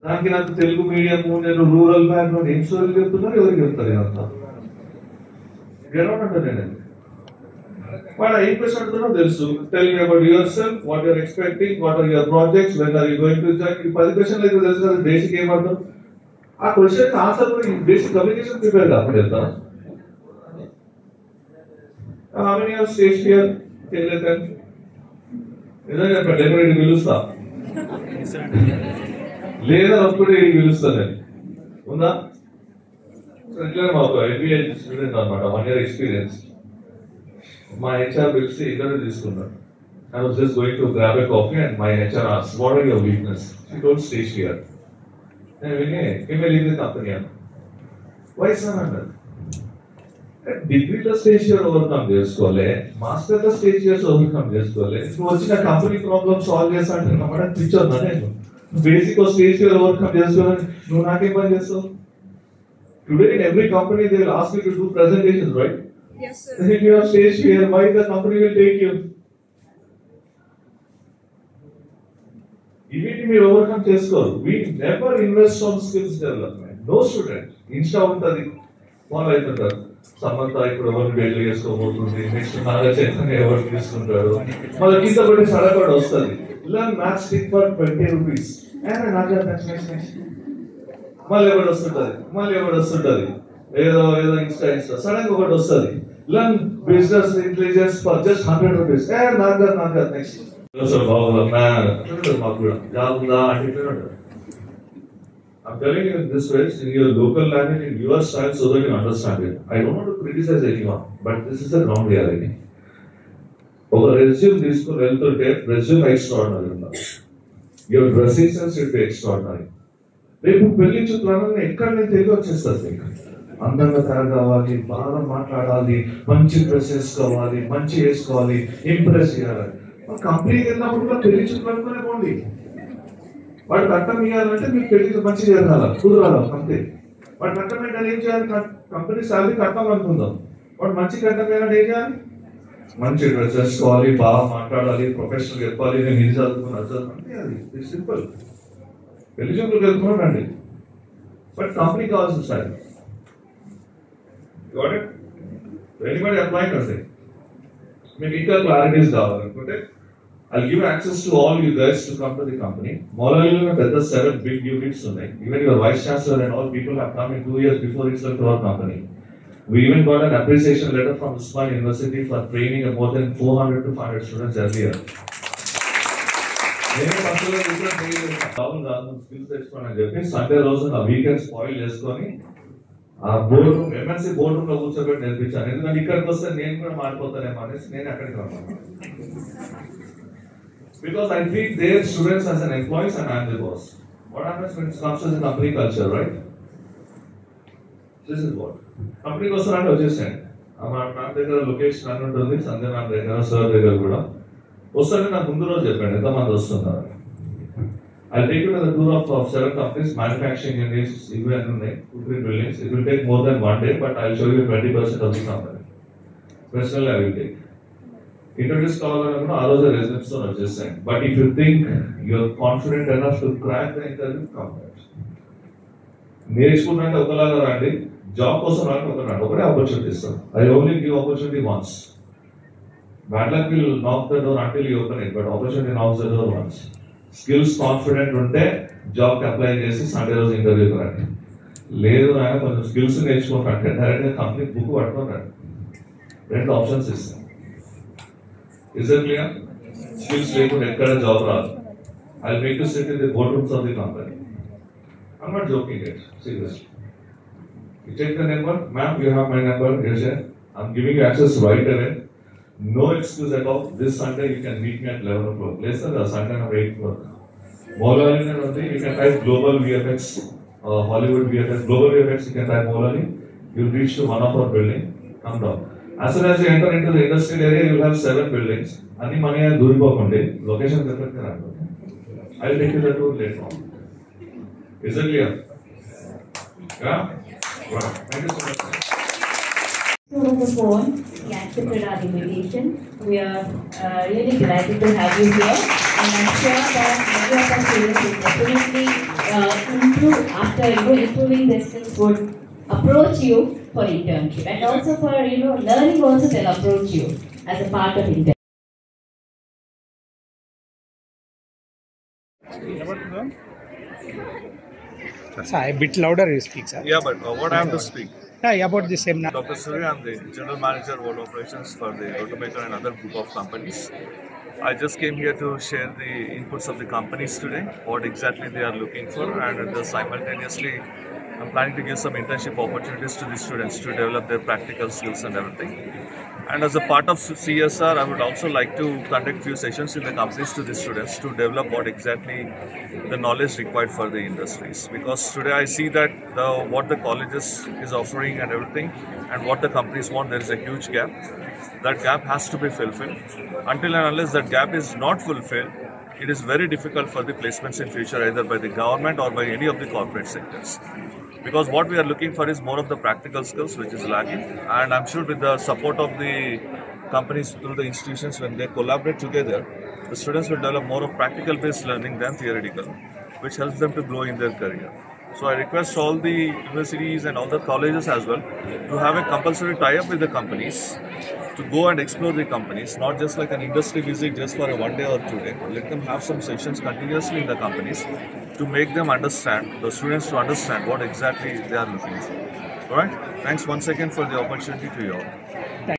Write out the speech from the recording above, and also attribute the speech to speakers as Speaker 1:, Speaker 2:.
Speaker 1: దానికి నాకు తెలుగు మీడియం, నేను రూరల్ బ్యాక్గ్రౌండ్, ఏం స్టోరీలు చెప్తున్నారు, ఎవరికి చెప్తారు ఇదంతా? గెలవడంటే నేను వాడు ఏం క్వశ్చన్ అడుగుతున్నా తెలుసు. Tell me about yourself, what you're expecting, what are your projects, when are you going to join. ఈ 10 క్వశ్చన్లు అయితే తెలుసు కదా బేసిక్ ఏమర్థం. ఆ question answer basic communication prepare కాకుండా వెళ్తా. How many have staged here? నిజంగా చెప్పండి, ఎక్కడ పిలుస్తా లేదా అప్పుడే పిలుస్తాను ఉందా? మాకు ఎంబీఏ స్టూడెంట్ అనమాట, 1 year ఎక్స్పీరియన్స్. మా హెచ్ఆర్ పిలిచి ఇక్కడ తీసుకున్నాడు. I was just going to grab a coffee and my HR asked, what are your weakness? She told stage here. నేను విని ఈమెయిల్ ఇది కంపెనీ అన్న. వై సార్ అన్నారు. డిగ్రీలో స్టేజ్ ఫియర్ ఓవర్కమ్ చేసుకోవాలి, మాస్టర్లో స్టేజ్ ఫియర్స్ ఓవర్కమ్ చేసుకోవాలి. నువ్వు వచ్చిన కంపెనీ ప్రాబ్లమ్ సాల్వ్ చేస్తా అంటే నమ్మడం పిచ్చోన్నా నేను. బేసిక్ స్టేజ్ ఫియర్ ఓవర్కమ్ చేసుకోవాలని నువ్వు నాకేం పని చేస్తావు? Today in every company they will ask you to do presentations, right?
Speaker 2: Yes, sir.
Speaker 1: If you have stage fear, why the company will take you? ఇవి మీరు ఓవర్కమ్ చేసుకోరు. We never invest on skills development. No student. Insta ఉంటుంది, follow అవుతుంటారు. సమంత ఇప్పుడు ఎవరిని బయటలు చేసుకోబోతుంది, next Naga Chaitanya ఎవరు తీసుకుంటాడు, మళ్ళీ కింద పడి సడగడ వస్తుంది. Learn math stick for 20 rupees. మళ్ళీ ఎవరు వస్తుంటది, ఏదో ఇన్స్టా సడన్ ఒకటి వస్తుంది. Learn business intelligence for just 100 rupees. నాకు నెక్స్ట్ మాకు కూడా జాబ్ ఉందా అంటే I'm telling you in this way, in your local language, in your style, so that you understand it. I don't want to criticize anyone, but this is the ground reality. ఒక resume తీసుకుని వెళ్తుంటే resume extraordinary ఉండాలి. Your dressing sense should be extraordinary. రేపు పెళ్లి చూపులను ఎక్కడ నేను తెలివి వచ్చేస్తుంది. అందంగా తయారు కావాలి, బాగా మాట్లాడాలి, మంచి డ్రెస్ వేసుకోవాలి, మంచి వేసుకోవాలి, ఇంప్రెస్ చేయాలి. కంపెనీకి వెళ్ళినప్పుడు కూడా పెళ్లి చూపులు అనుకునే పోండి. వాడు కట్టం ఇవ్వాలంటే మీకు పెళ్లికి మంచి జరగాల, కుదరాలి అంతే. వాడు కట్టం ఏంటంటే ఏం చేయాలి? కంపెనీ శాలరీ కట్టం అనుకుందాం. వాడు మంచి కట్టం ఏం చేయాలి? మంచి డ్రెస్ వేసుకోవాలి, బాగా మాట్లాడాలి, ప్రొఫెషనల్ చెప్పాలి, నేను ఇది చదువుకున్నాను అంటే అది సింపుల్. పెళ్లి చూపులకు వెళ్తున్నానండి, బట్ కంపెనీ కావాల్సిన స్టైల్. ఎనీబడి అప్లైంగ్ అంటే మీకు ఇంకా క్లారిటీస్ కావాలనుకుంటే I'll give access to all you guys to come to the company. Molalilo పెద్ద 7 big units ఉన్నాయి. Even your vice chancellor and all people have come in 2 years before itself to our company. We even got an appreciation letter from Usman University for training more than 400 to 500 students every year. నేను పక్కన skills తెచ్చుకోనని చెప్పి Sunday రోజు నా weekend spoil చేసుకొని ఆ board room, MNC board room లో కూర్చోబెట్టి నేర్పించాను. ఎందుకంటే ఇక్కడికి వస్తే నేను కూడా మారిపోతానేమో అనేసి నేను అక్కడికి రమ్మన్నాను. Because I treat their students as an employees and I am the boss. What happens when it comes to the company culture, right? This is what. Company కోసం అంటే వచ్చేసాను. మా దగ్గర లొకేషన్ అని ఉంటుంది, సంజయ్ నా దగ్గర, సార్ దగ్గర కూడా వస్తానే నాకు ముందు రోజు చెప్పండి ఎంతమంది వస్తున్నారు. I'll take you to the tour of 7 companies, manufacturing units, ఇవి అన్నీ ఉన్నాయి, 2-3 buildings. It will take more than 1 day, but I'll show you 20% of the company. Personally, I will take. Introduce కావాలనుకున్న ఆ రోజు రెసిడెన్స్ తో వచ్చేసాను. But if you think you're confident enough to crack the interview, confident. నేర్చుకున్నాక ఒకలాగా రండి, job కోసం రాండి ఒకటే ఆపర్చునిటీ ఇస్తాను. I only give opportunity once. Bad luck will knock the door until you open it, but opportunity knocks the door once. Skills confident ఉంటే జాబ్కి apply చేసి సండే రోజు ఇంటర్వ్యూకి రండి. లేదు ఆయన కొంచెం స్కిల్స్ నేర్చుకుంటే డైరెక్ట్గా కంపెనీ బుక్ పట్టుకొని రండి. 2 ఆప్షన్స్ ఇస్తాను. Is it clear? Skills లేకుండా ఎక్కడ జాబ్ రాదు. I'll make you sit in the boardrooms of the company. I'm not joking it, seriously. You take the number, ma'am, you have my number, yes sir. I'm giving you access right away. No excuse at all. This Sunday you can meet me at 11 o'clock. Later, Sunday I'm 8 o'clock. Molalina, you can type global VFX, Hollywood VFX, global VFX, you can type Molali. You'll reach to one of our building. Come down. As soon as you enter into the industrial area, you will have 7 buildings. Anni mani duripokunde location perfect ga randu. I'll take you the tour later on. Is it clear? Yeah? Right. Thank you so much.
Speaker 2: Over the phone, he accepted our invitation. We are really delighted to have you here, and I'm sure that many of our students will definitely improve after improving their skills would approach you for internship, and also for learning. Also, they'll approach you as a part of internship.
Speaker 3: Sir, a bit louder you speak, sir.
Speaker 4: Yeah, but what I have to speak?
Speaker 3: Yeah, about the same.
Speaker 4: Dr. Surya, I'm the General Manager World Operations for the Automaker and other group of companies. I just came here to share the inputs of the companies today, what exactly they are looking for, and simultaneously I'm planning to give some internship opportunities to the students to develop their practical skills and everything. And as a part of CSR, I would also like to conduct few sessions in the companies to the students to develop what exactly the knowledge required for the industries. Because today I see that what the colleges is offering and everything, and what the companies want, there is a huge gap. That gap has to be fulfilled. Until and unless that gap is not fulfilled, it is very difficult for the placements in future, either by the government or by any of the corporate sectors. Because what we are looking for is more of the practical skills, which is lacking. And I'm sure with the support of the companies through the institutions, when they collaborate together, the students will develop more of practical-based learning than theoretical, which helps them to grow in their career. So I request all the universities and all the colleges as well to have a compulsory tie-up with the companies, to go and explore the companies, not just like an industry visit just for a 1 day or 2 day. Let them have some sessions continuously in the companies to make them understand, the students to understand what exactly they are looking for. Alright, thanks once again for the opportunity to you all.